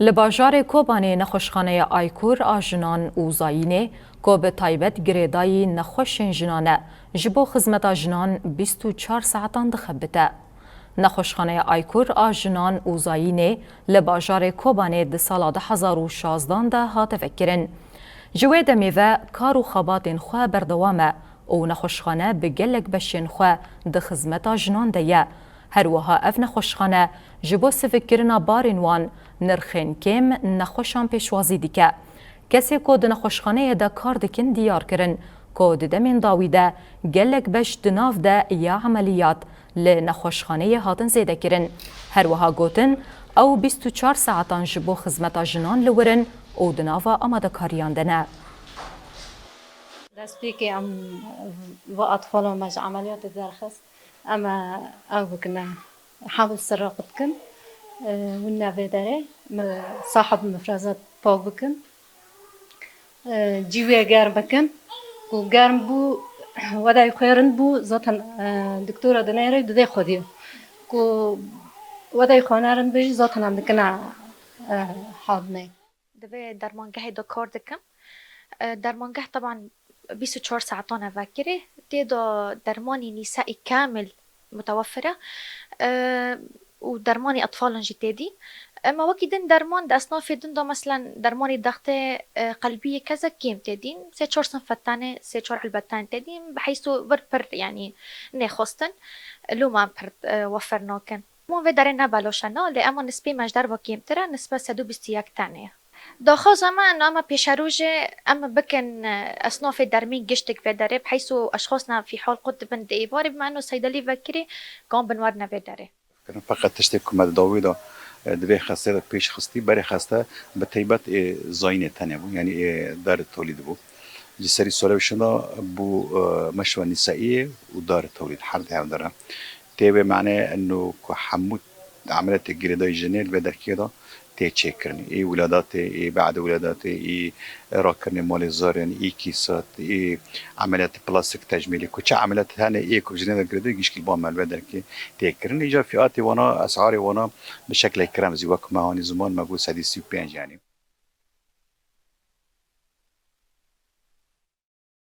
لباجار کوبانه نخوشخانه آیکور آجنان و زاینه کو به تایبت گریدای نخوشین جنانه جبو خدمت جنان 24 ساعتان دخبته. نخوشخانه آیکور آجنان و زاینه لباجار کوبانه ده سال 2016 ده هات فکرن. جوی دمیوه کار و خبات خواه بردوامه او نخوشخانه به گلک بشین خواه ده خدمت جنان ده هر وها اف نخوشخانه جبو سفکرنا بارین وان نرخین کم نخوشان پیشوازی دیکه. کسی که ده نخوشخانه ده کار دکن دیار کرن که ده دمین داویده گلک بش دناف ده یا عملیات لنخوشخانه هاتن زیده کرن. هر وها گوتن او 24 ساعتان جبو خدمت جنان لورن او دنافا آماده کاریان دنه. دستی که و اطفال مج عملیات درخست اما او بکنه حاول سراقت کن والنافع داره صاحب مفرزات پا بکن جیوی گرم بکن و گرم بو ودای خیرن بو ذاتن دکتور دنیره دوده خودیو کو ودای خانرن بیش ذاتن هم دکنه حاضنه دبي درمانگه دو کار دکم درمانگه طبعا 24 ساعتان وکره تیدا درمانی نسائی کامل متوفرة ودرماني أطفال جديدي أما وكيدن درمان دا أصناف دن دا مثلا درماني ضغط قلبية كذا كيم تدين سي 4 صنفتانة سي 4 علبتان تدين بحيث بربر يعني نخستن لو ما برد وفرناكن مو في دارين نبالوشنا لأما نسبة مجدر با كيم ترى نسبة 121 تانية داخل زمان اما پیشروجه اما بکن اصناف درمین گشتک و داره بحيث اشخاصنا في حال قد بند ایواری بما انه صيدلي وكري قام بنور نبي داره فقط تشتك كما داويدا دبي خاصه پیش خستی برای خاصه به تیبت زاین تنه بو يعني دار التوليد بو جسري سولوشنا بو مشروع نسائي ودار التوليد حرد هم داره تبع معناه انه حمود عمليات الجريداي جنيل بدر كده تشكرني اي ولاداتي اي بعد ولاداتي اي راكرني مال الزارن اي كيسات اي عمليات بلاستيك تجميلي كوتش عمليات هاني اي كوجينا جريدي يشكل بام مال بدر كي تكرني جا فئاتي وانا اسعاري وانا بشكل كرام زي وقت ما هاني زمان ما بقول سادي 35 يعني